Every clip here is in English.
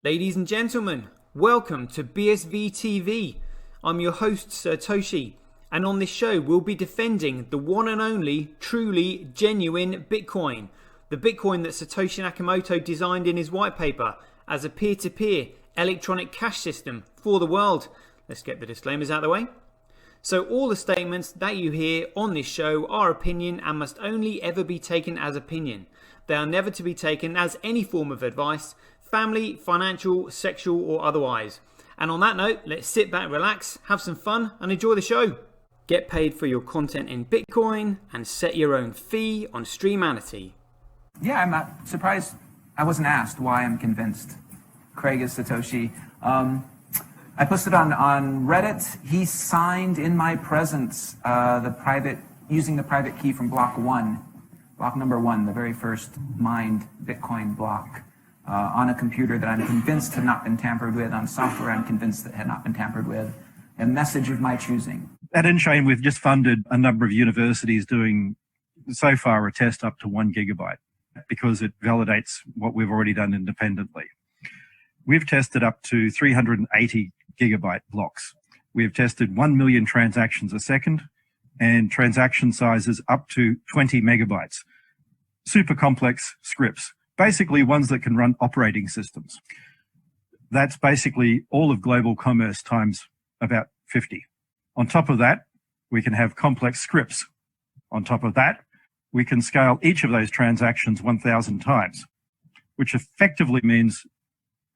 Ladies and gentlemen, welcome to BSV TV. I'm your host Satoshi, and on this show we'll be defending the one and only, truly genuine Bitcoin. The Bitcoin that Satoshi Nakamoto designed in his white paper as a peer-to-peer electronic cash system for the world. Let's get the disclaimers out of the way. So all the statements that you hear on this show are opinion and must only ever be taken as opinion. They are never to be taken as any form of advice, family, financial, sexual or otherwise. And on that note, let's sit back, relax, have some fun and enjoy the show. Get paid for your content in Bitcoin and set your own fee on Streamanity. Yeah, I'm not surprised I wasn't asked why I'm convinced. Craig is Satoshi. I posted on Reddit. He signed in my presence using the private key from block number one, the very first mined Bitcoin block, on a computer that I'm convinced had not been tampered with, on software I'm convinced that had not been tampered with, a message of my choosing. At InChain, we've just funded a number of universities doing, so far, a test up to 1 gigabyte because it validates what we've already done independently. We've tested up to 380 gigabyte blocks. We've tested 1 million transactions a second and transaction sizes up to 20 megabytes. Super complex scripts, basically ones that can run operating systems. That's basically all of global commerce times about 50. On top of that, we can have complex scripts. On top of that, we can scale each of those transactions 1,000 times, which effectively means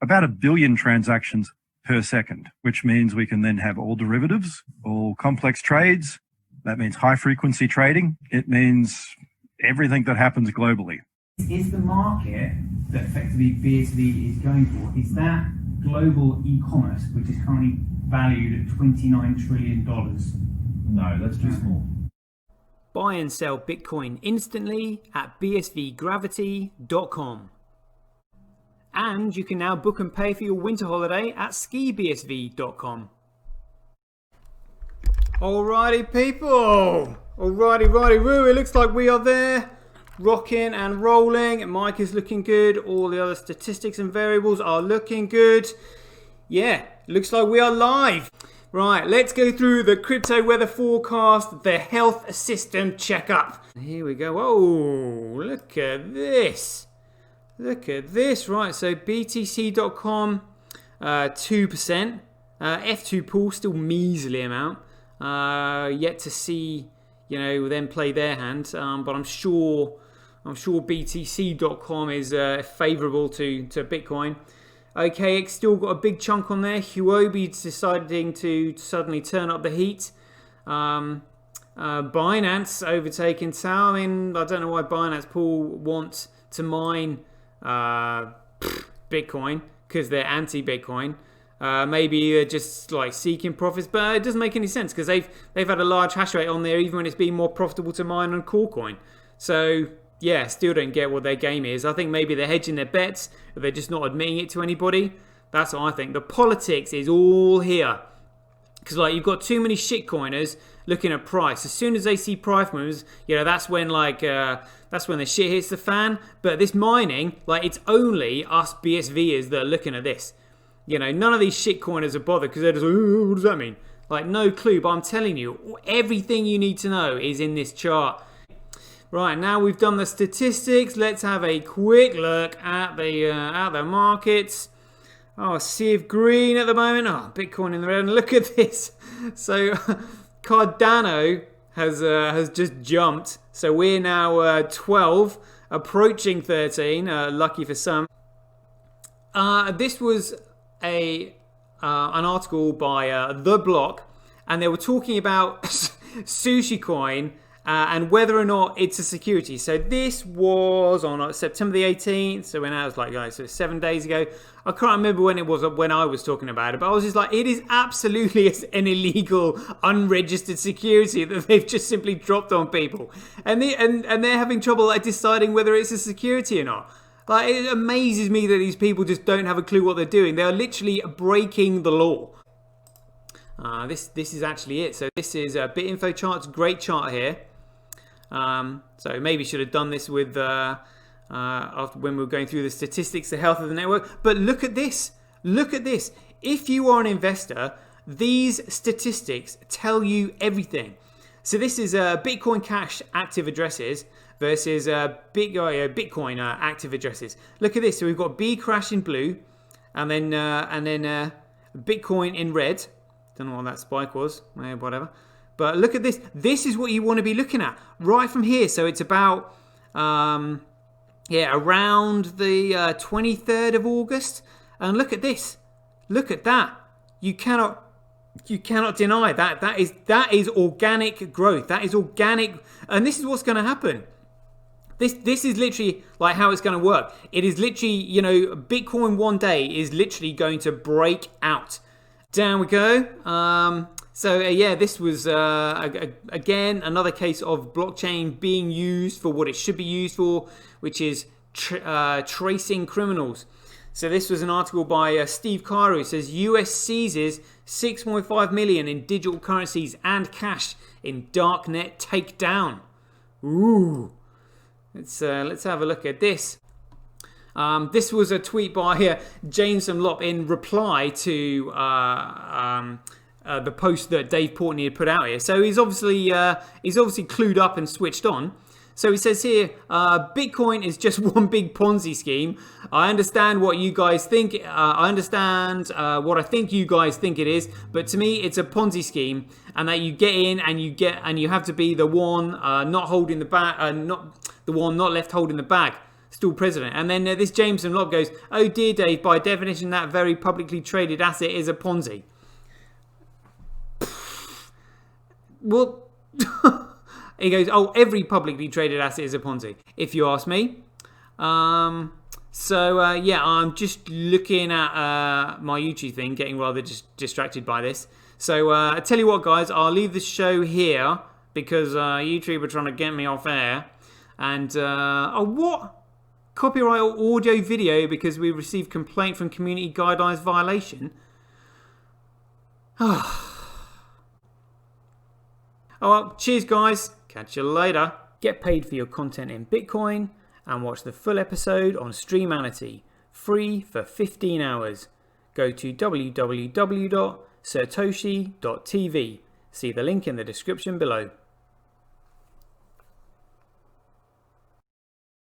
about 1 billion transactions per second, which means we can then have all derivatives, all complex trades. That means high frequency trading. It means everything that happens globally. Is the market that effectively BSV is going for, is that global e-commerce, which is currently valued at $29 trillion? No, that's too small. Buy and sell Bitcoin instantly at bsvgravity.com. And you can now book and pay for your winter holiday at skibsv.com. Alrighty people, righty, it looks like we are there, rocking and rolling. Mike is looking good, all the other statistics and variables are looking good. Yeah, looks like we are live. Right, let's go through the crypto weather forecast, the health system checkup. Here we go. Oh, look at this. Look at this. Right, so BTC.com, 2%. F2 pool, still measly amount. Yet to see, them play their hand. But I'm sure BTC.com is favourable to Bitcoin. OKX still got a big chunk on there. Huobi's deciding to suddenly turn up the heat. Binance overtaking Tau. I mean, I don't know why Binance Pool want to mine Bitcoin because they're anti-Bitcoin. Maybe they're just like seeking profits, but it doesn't make any sense because they've had a large hash rate on there even when it's been more profitable to mine on Coolcoin. So yeah, still don't get what their game is. I think maybe they're hedging their bets, but they're just not admitting it to anybody. That's what I think. The politics is all here. Because you've got too many shitcoiners looking at price. As soon as they see price moves, that's when that's when the shit hits the fan. But this mining, it's only us BSVers that are looking at this. None of these shitcoiners are bothered because they're just like, oh, what does that mean? No clue. But I'm telling you, everything you need to know is in this chart. Right, now we've done the statistics. Let's have a quick look at the markets. Oh, sea of green at the moment. Oh, Bitcoin in the red. And look at this. So Cardano has just jumped. So we're now 12, approaching 13. Lucky for some. This was an article by The Block, and they were talking about Sushi Coin. And whether or not it's a security. So this was on September the 18th. So when I was so 7 days ago. I can't remember when it was when I was talking about it. But I was just like, it is absolutely an illegal, unregistered security that they've just simply dropped on people. And they're having trouble deciding whether it's a security or not. It amazes me that these people just don't have a clue what they're doing. They are literally breaking the law. This is actually it. So this is BitInfo charts. Great chart here. So maybe should have done this with after when we were going through the statistics, the health of the network. But look at this. Look at this. If you are an investor, these statistics tell you everything. So this is Bitcoin Cash active addresses versus Bitcoin active addresses. Look at this. So we've got B Crash in blue, and then Bitcoin in red. Don't know what that spike was. Whatever. But look at this. This is what you want to be looking at right from here. So it's about around the 23rd of August. And look at this. Look at that. You cannot deny that. That is organic growth. That is organic, and this is what's going to happen. This is literally like how it's going to work. It is literally, Bitcoin one day is literally going to break out. Down we go. This was again another case of blockchain being used for what it should be used for, which is tracing criminals. So this was an article by Steve Cairo. It says US seizes 6.5 million in digital currencies and cash in darknet takedown. Ooh, let's have a look at this. This was a tweet by James Lop in reply to the post that Dave Portnoy had put out here. So he's obviously clued up and switched on. So he says here, Bitcoin is just one big Ponzi scheme. I understand what you guys think. I understand what I think you guys think it is. But to me, it's a Ponzi scheme, and that you get in and you have to be the one not holding the bag, not the one not left holding the bag, still president. And then this Jameson Locke goes, "Oh dear, Dave. By definition, that very publicly traded asset is a Ponzi." Well. He goes, "Oh, every publicly traded asset is a Ponzi, if you ask me." I'm just looking at my YouTube thing, getting rather distracted by this. So I tell you what, guys, I'll leave the show here because YouTube are trying to get me off air. And what? Copyright audio video because we received complaint from community guidelines violation. Oh well, cheers, guys. Catch you later. Get paid for your content in Bitcoin and watch the full episode on Streamanity, free for 15 hours. Go to www.satoshi.tv. See the link in the description below.